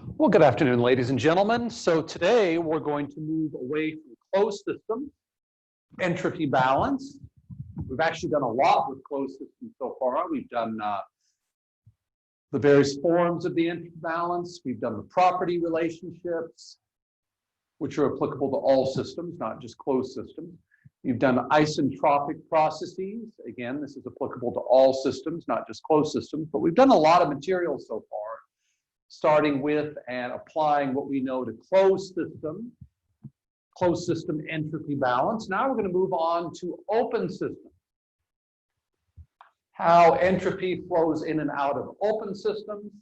Well, good afternoon, ladies and gentlemen. So today we're going to move away from closed systems, entropy balance. We've actually done a lot with closed systems so far. We've done the various forms of the entropy balance. We've done the property relationships, which are applicable to all systems, not just closed systems. We've done isentropic processes. Again, this is applicable to all systems, not just closed systems, but we've done a lot of material so far, starting with and applying what we know to closed system entropy balance. Now we're going to move on to open systems. How entropy flows in and out of open systems,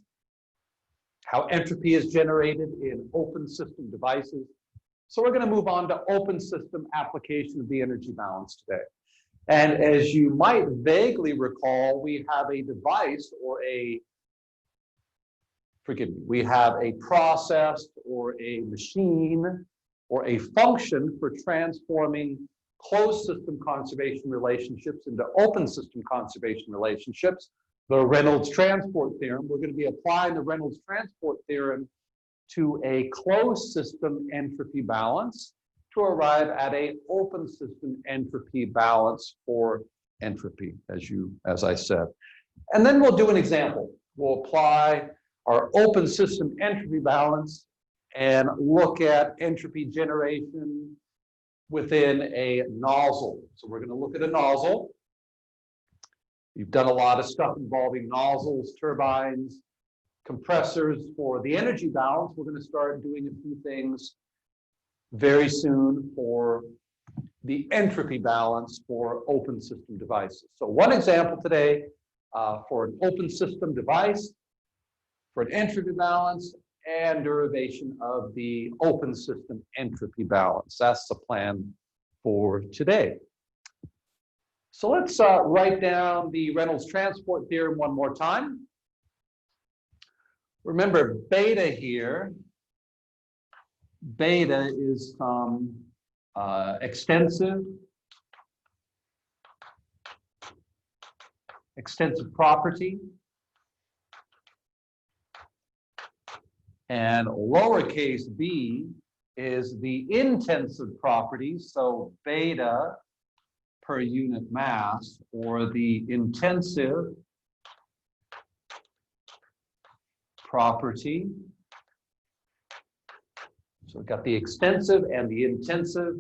how entropy is generated in open system devices. So we're going to move on to open system application of the energy balance today. And as you might vaguely recall, we have a device or we have a process or a machine or a function for transforming closed system conservation relationships into open system conservation relationships, the Reynolds transport theorem. We're going to be applying the Reynolds transport theorem to a closed system entropy balance to arrive at an open system entropy balance for entropy, as I said. And then we'll do an example. We'll apply our open system entropy balance and look at entropy generation within a nozzle. So we're going to look at a nozzle. You've done a lot of stuff involving nozzles, turbines, compressors for the energy balance. We're going to start doing a few things very soon for the entropy balance for open system devices. So one example today for an open system device, for an entropy balance, and derivation of the open system entropy balance. That's the plan for today. So let's write down the Reynolds transport theorem one more time. Remember beta here. Beta is some extensive property. And lowercase b is the intensive property, so beta per unit mass, or the intensive property. So we've got the extensive and the intensive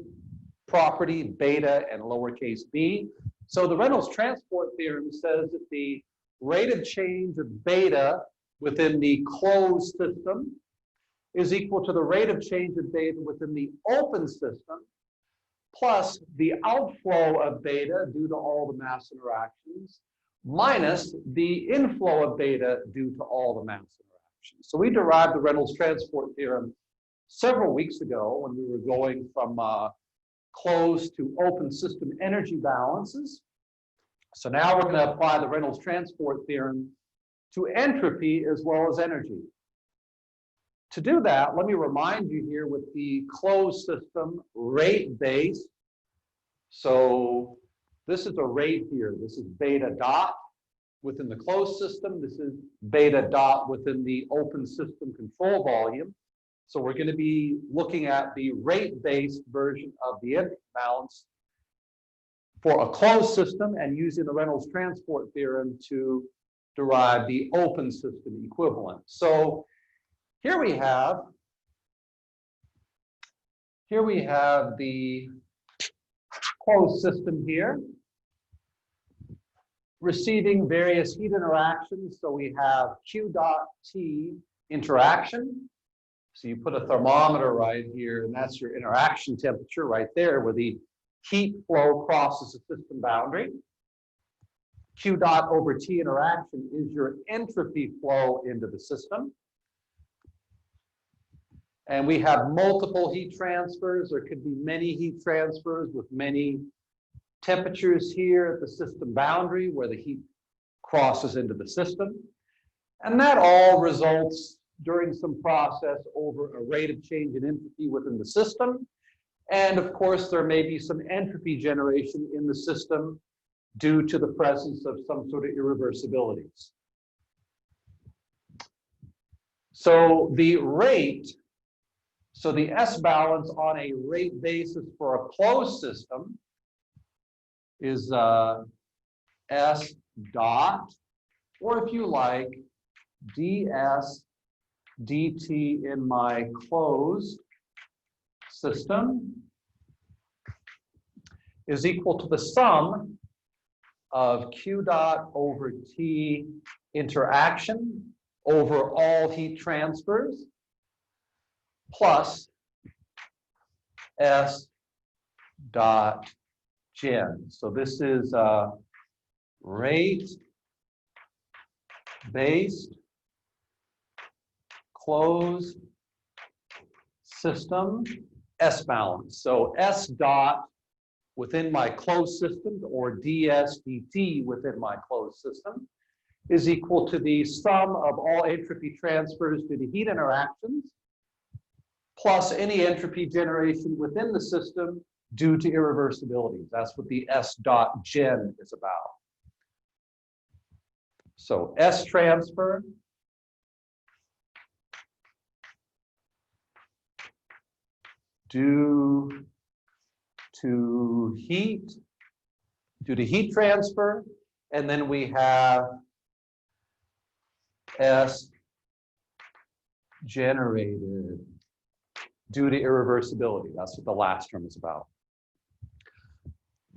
property, beta and lowercase b. So the Reynolds transport theorem says that the rate of change of beta within the closed system is equal to the rate of change of beta within the open system plus the outflow of beta due to all the mass interactions minus the inflow of beta due to all the mass interactions. So we derived the Reynolds transport theorem several weeks ago when we were going from closed to open system energy balances. So now we're going to apply the Reynolds transport theorem to entropy as well as energy. To do that, let me remind you here with the closed system rate base. So this is a rate here. This is beta dot within the closed system. This is beta dot within the open system control volume. So we're going to be looking at the rate-based version of the entropy balance for a closed system and using the Reynolds transport theorem to derive the open system equivalent. So here we have the closed system here receiving various heat interactions. So we have Q dot T interaction. So you put a thermometer right here, and that's your interaction temperature right there where the heat flow crosses the system boundary. Q dot over T interaction is your entropy flow into the system. And we have multiple heat transfers. There could be many heat transfers with many temperatures here at the system boundary where the heat crosses into the system. And that all results during some process over a rate of change in entropy within the system. And of course, there may be some entropy generation in the system due to the presence of some sort of irreversibilities. So the rate, so the S balance on a rate basis for a closed system is S dot, or if you like, ds dt in my closed system is equal to the sum of Q dot over T interaction over all heat transfers plus S dot gen. So this is rate-based closed system S balance. So S dot within my closed system, or ds dt within my closed system, is equal to the sum of all entropy transfers due to heat interactions plus any entropy generation within the system due to irreversibilities. That's what the S dot gen is about. So S transfer due to heat transfer, and then we have S generated due to irreversibility. That's what the last term is about.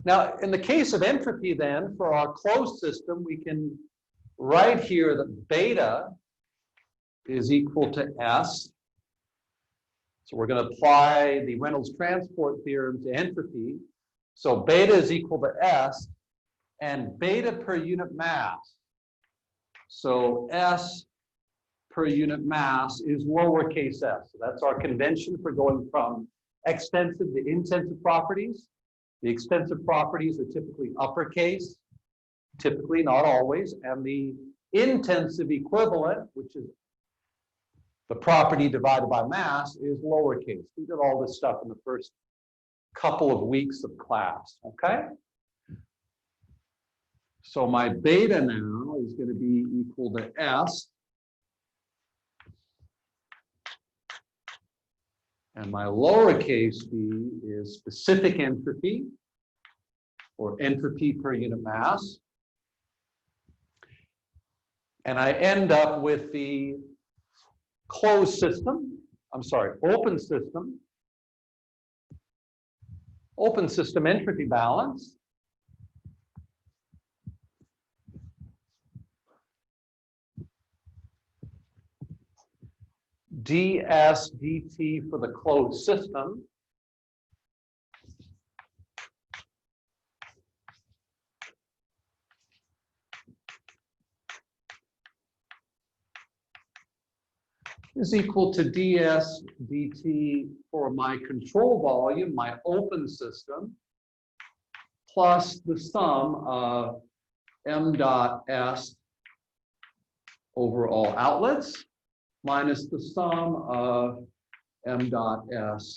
Now, in the case of entropy then, for our closed system, we can write here that beta is equal to S. So we're going to apply the Reynolds transport theorem to entropy. So beta is equal to S, and beta per unit mass. So S per unit mass is lowercase s. So that's our convention for going from extensive to intensive properties. The extensive properties are typically uppercase, typically, not always, and the intensive equivalent, which is the property divided by mass, is lowercase. We did all this stuff in the first couple of weeks of class, okay? So my beta now is going to be equal to S, and my lowercase b is specific entropy, or entropy per unit mass. And I end up with the closed system, open system entropy balance. ds dt for the closed system is equal to ds dt for my control volume, my open system, plus the sum of m dot s over all outlets minus the sum of m dot s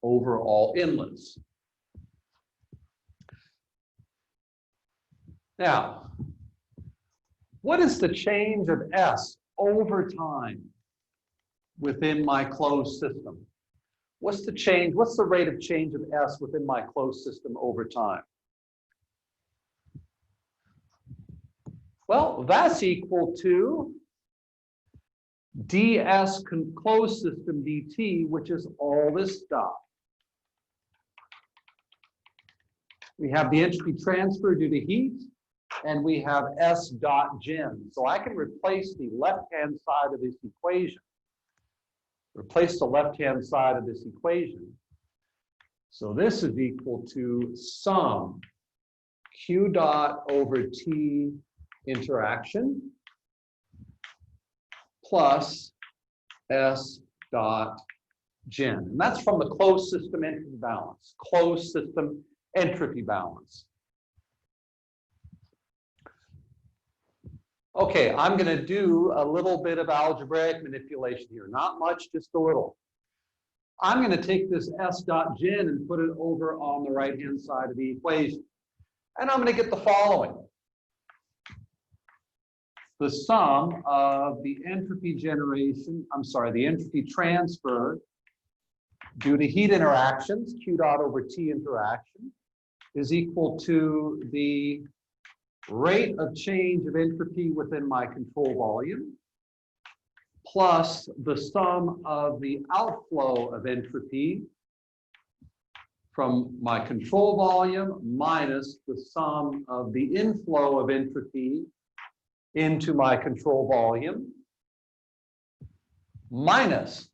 over all inlets. Now, what is the change of S over time within my closed system? What's the change? What's the rate of change of S within my closed system over time? Well, that's equal to ds closed system dt, which is all this stuff. We have the entropy transfer due to heat, and we have S dot gen. So I can replace the left-hand side of this equation. So this is equal to sum Q dot over T interaction plus S dot gen. And that's from the closed system entropy balance. Closed system entropy balance. Okay, I'm going to do a little bit of algebraic manipulation here. Not much, just a little. I'm going to take this S dot gen and put it over on the right-hand side of the equation. And I'm going to get the following. the sum of the entropy generation, the entropy transfer due to heat interactions, Q dot over T interaction, is equal to the rate of change of entropy within my control volume plus the sum of the outflow of entropy from my control volume minus the sum of the inflow of entropy into my control volume minus,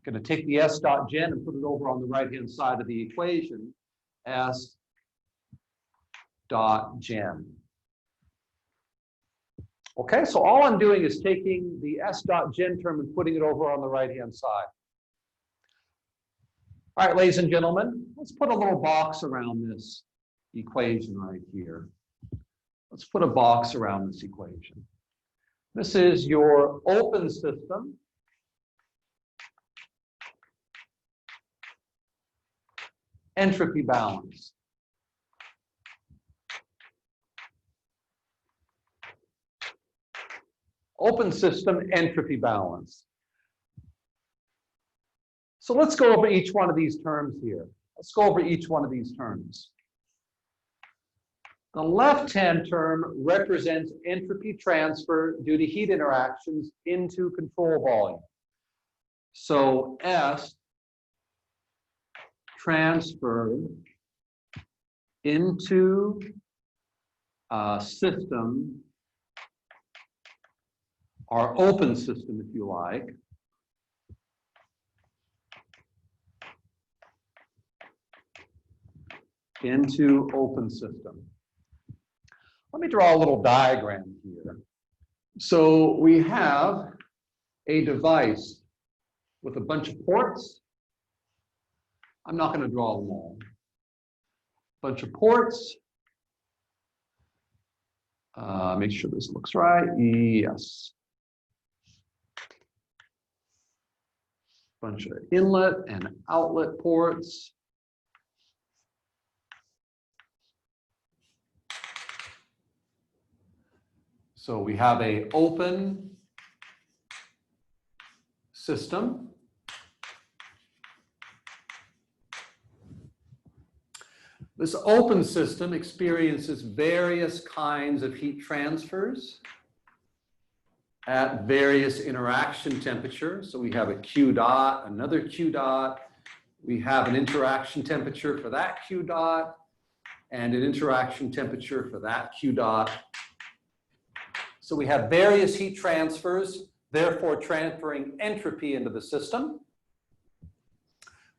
going to take the S dot gen and put it over on the right-hand side of the equation, S dot gen. Okay, so all I'm doing is taking the S dot gen term and putting it over on the right-hand side. All right, ladies and gentlemen, let's put a little box around this equation right here. Let's put a box around this equation. This is your open system. Entropy balance. Open system entropy balance. So let's go over each one of these terms here. Let's go over each one of these terms. The left-hand term represents entropy transfer due to heat interactions into control volume. So S transfer into a system, our open system, if you like, into open system. Let me draw a little diagram here. So we have a device with a bunch of ports. I'm not going to draw them all. Bunch of ports. Make sure this looks right. Yes. Bunch of inlet and outlet ports. So we have an open system. This open system experiences various kinds of heat transfers at various interaction temperatures. So we have a Q dot, another Q dot. We have an interaction temperature for that Q dot and an interaction temperature for that Q dot. So we have various heat transfers, therefore transferring entropy into the system.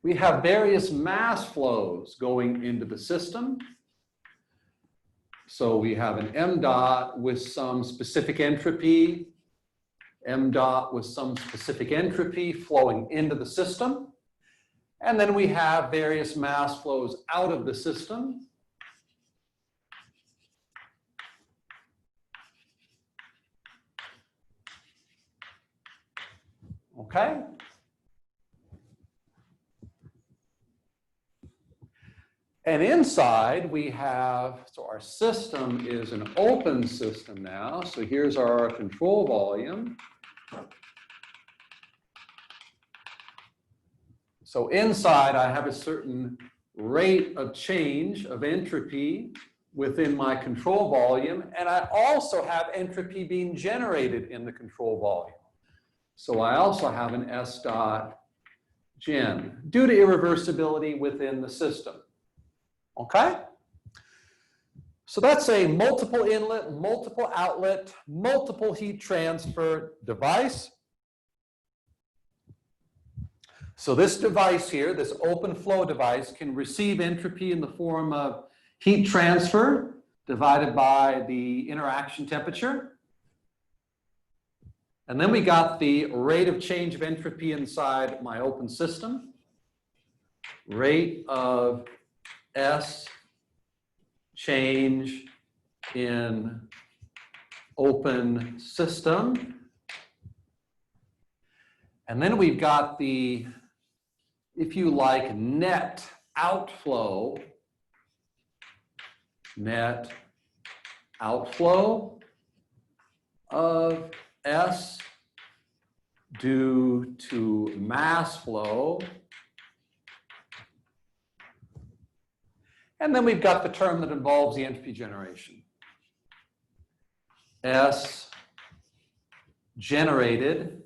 We have various mass flows going into the system. So we have an M dot with some specific entropy, M dot with some specific entropy flowing into the system. And then we have various mass flows out of the system. Okay. And inside we have, so our system is an open system now. So here's our control volume. So inside I have a certain rate of change of entropy within my control volume. And I also have entropy being generated in the control volume. So I also have an S dot gen due to irreversibility within the system. Okay? So that's a multiple inlet, multiple outlet, multiple heat transfer device. So this device here, this open flow device, can receive entropy in the form of heat transfer divided by the interaction temperature. And then we got the rate of change of entropy inside my open system. Rate of S change in open system. And then we've got the, if you like, net outflow. Net outflow of S due to mass flow. And then we've got the term that involves the entropy generation. S generated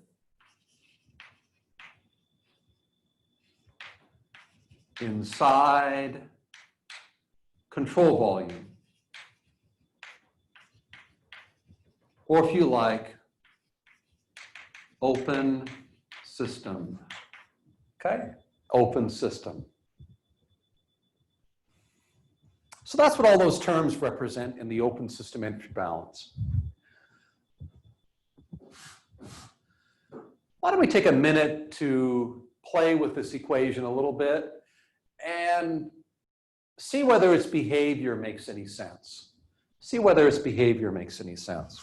inside control volume. Or if you like, open system. Okay? Open system. So that's what all those terms represent in the open system entropy balance. Why don't we take a minute to play with this equation a little bit and see whether its behavior makes any sense. See whether its behavior makes any sense.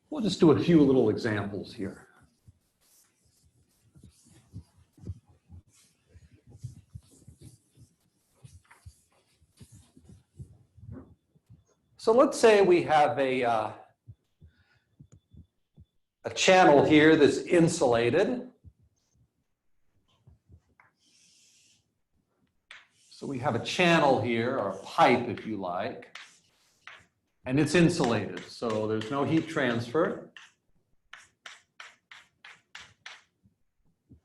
We'll just do a few little examples here. So let's say we have a channel here that's insulated. So we have a channel here, or a pipe if you like, and it's insulated, so there's no heat transfer.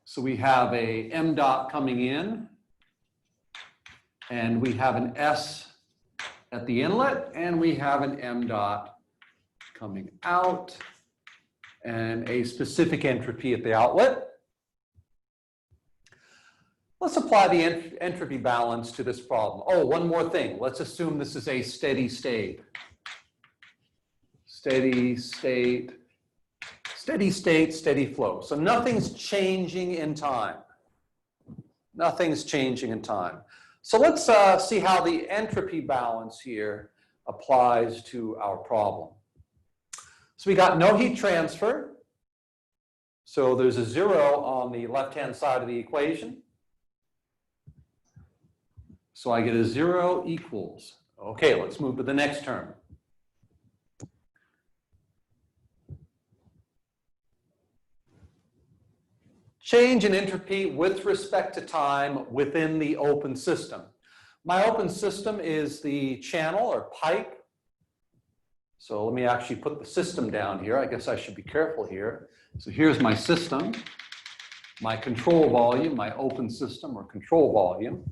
So we have a m dot coming in, and we have an S at the inlet, and we have an m dot coming out, and a specific entropy at the outlet. Let's apply the entropy balance to this problem. Oh, one more thing. Let's assume this is a steady state. Steady state, steady state, steady flow. So nothing's changing in time. Nothing's changing in time. So let's see how the entropy balance here applies to our problem. So we got no heat transfer. So there's a 0 on the left-hand side of the equation. So I get a 0 equals. Okay, let's move to the next term. Change in entropy with respect to time within the open system. My open system is the channel or pipe. So let me actually put the system down here. I guess I should be careful here. So here's my system, my control volume, my open system or control volume.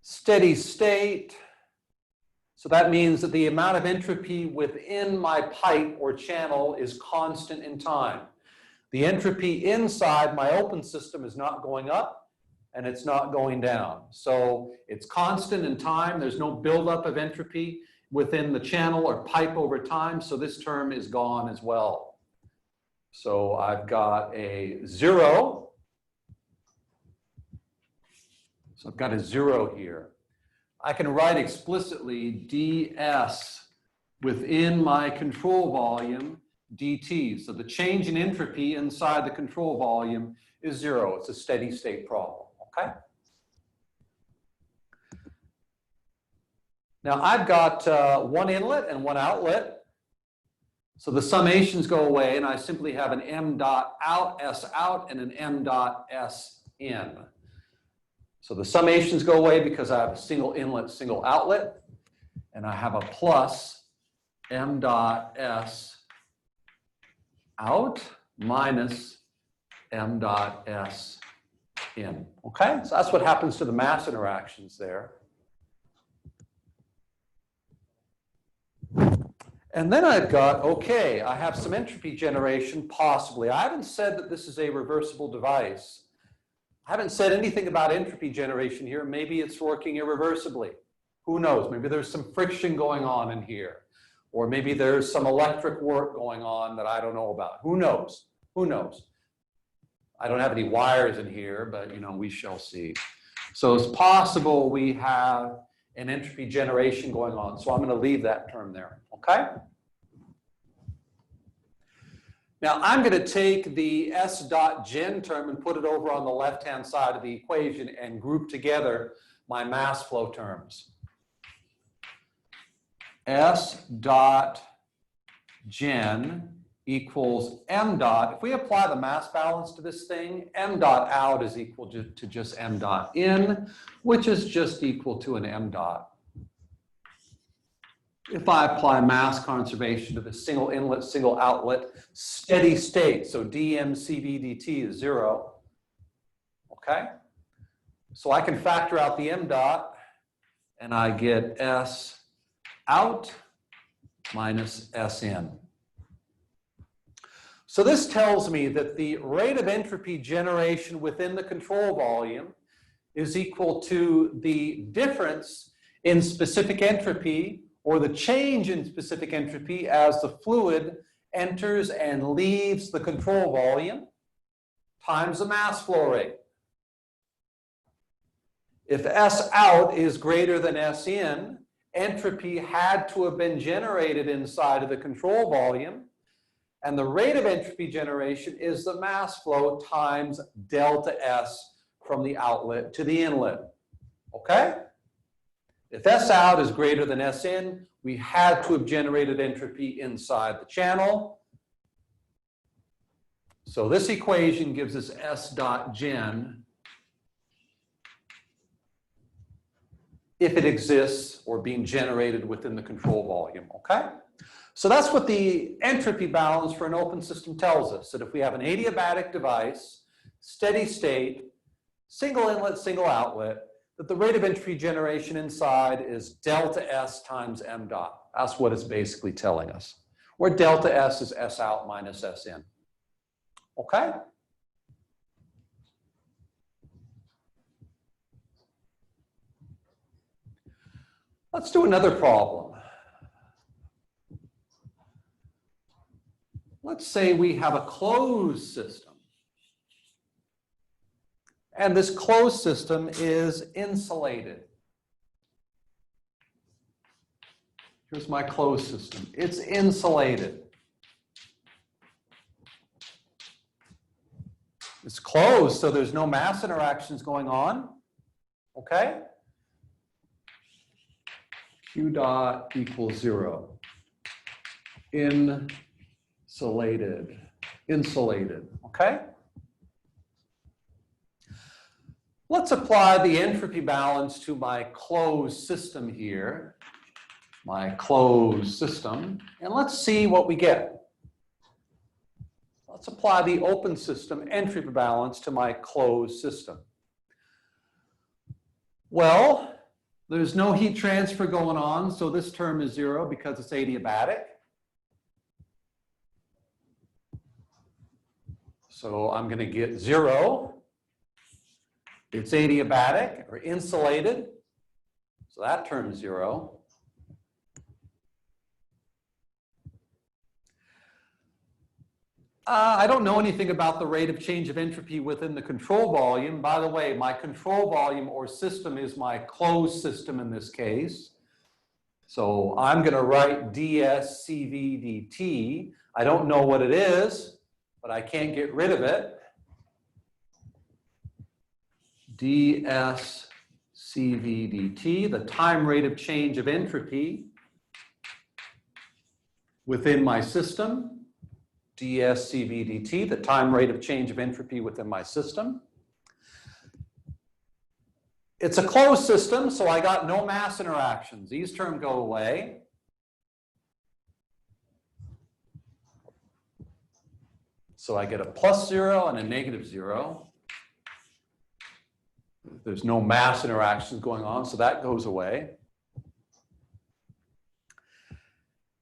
Steady state. So that means that the amount of entropy within my pipe or channel is constant in time. The entropy inside my open system is not going up and it's not going down. So it's constant in time. There's no buildup of entropy within the channel or pipe over time. So this term is gone as well. So I've got a 0. So I've got a 0 here. I can write explicitly ds within my control volume dt. So the change in entropy inside the control volume is 0. It's a steady state problem, okay? Now I've got one inlet and one outlet. So the summations go away and I simply have an m dot out, s out, and an m dot s in. So the summations go away because I have a single inlet, single outlet, and I have a plus m dot s out minus m dot s in. Okay, so that's what happens to the mass interactions there. And then I've got, okay, I have some entropy generation possibly. I haven't said that this is a reversible device. I haven't said anything about entropy generation here. Maybe it's working irreversibly. Who knows? Maybe there's some friction going on in here. Or maybe there's some electric work going on that I don't know about. Who knows? Who knows? I don't have any wires in here, but you know, we shall see. So it's possible we have an entropy generation going on. So I'm going to leave that term there, okay? Now I'm going to take the S dot gen term and put it over on the left-hand side of the equation and group together my mass flow terms. S dot gen equals m dot. If we apply the mass balance to this thing, m dot out is equal to just m dot in, which is just equal to an m dot. If I apply mass conservation to the single inlet, single outlet, steady state, so dmCV dt is 0, okay? So I can factor out the m dot, and I get S out minus S in. So this tells me that the rate of entropy generation within the control volume is equal to the difference in specific entropy, or the change in specific entropy as the fluid enters and leaves the control volume, times the mass flow rate. If S out is greater than S in, entropy had to have been generated inside of the control volume, and the rate of entropy generation is the mass flow times delta S from the outlet to the inlet, okay? If S out is greater than S in, we had to have generated entropy inside the channel. So this equation gives us S dot gen if it exists or being generated within the control volume, okay? So that's what the entropy balance for an open system tells us, that if we have an adiabatic device, steady state, single inlet, single outlet, that the rate of entropy generation inside is delta S times m dot. That's what it's basically telling us. Where delta S is S out minus S in. Okay? Let's do another problem. Let's say we have a closed system. And this closed system is insulated. Here's my closed system. It's insulated. It's closed, so there's no mass interactions going on. Okay? Q dot equals 0. Insulated. Insulated. Okay? Let's apply the entropy balance to my closed system here, my closed system, and let's see what we get. Let's apply the open system entropy balance to my closed system. Well, there's no heat transfer going on, so this term is 0 because it's adiabatic. So I'm going to get 0. It's adiabatic or insulated, so that term is 0. I don't know anything about the rate of change of entropy within the control volume. By the way, my control volume or system is my closed system in this case. So I'm going to write dsCV dt. I don't know what it is, but I can't get rid of it. dsCV dt, the time rate of change of entropy within my system. dsCV dt, the time rate of change of entropy within my system. It's a closed system, so I got no mass interactions. These terms go away. So I get a +0 and a -0. There's no mass interactions going on, so that goes away.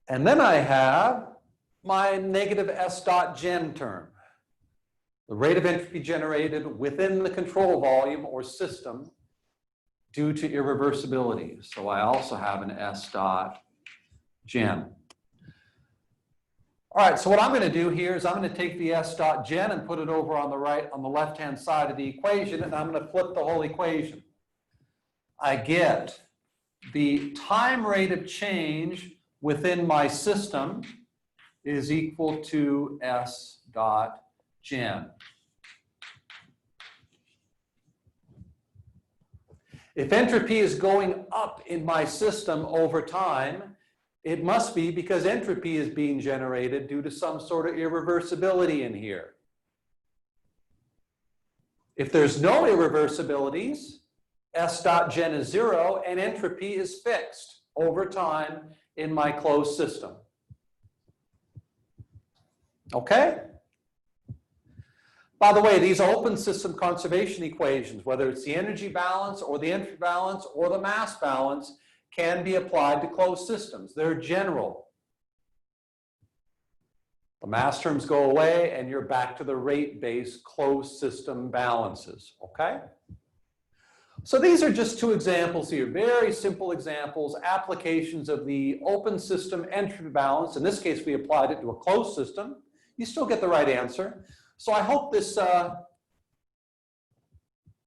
And then I have my negative S dot gen term, the rate of entropy generated within the control volume or system due to irreversibility. So I also have an S dot gen. All right, so what I'm going to do here is I'm going to take the S dot gen and put it over on the left-hand side of the equation, and I'm going to flip the whole equation. I get the time rate of change within my system is equal to S dot gen. If entropy is going up in my system over time, it must be because entropy is being generated due to some sort of irreversibility in here. If there's no irreversibilities, S dot gen is 0 and entropy is fixed over time in my closed system. Okay? By the way, these open system conservation equations, whether it's the energy balance or the entropy balance or the mass balance, can be applied to closed systems. They're general. The mass terms go away and you're back to the rate-based closed system balances, okay? So these are just two examples here, very simple examples, applications of the open system entropy balance. In this case, we applied it to a closed system. You still get the right answer. So I hope this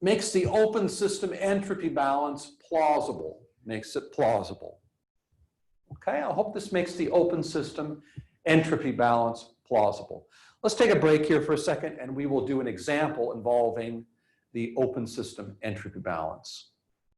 makes the open system entropy balance plausible, makes it plausible. Okay, I hope this makes the open system entropy balance plausible. Let's take a break here for a second and we will do an example involving the open system entropy balance.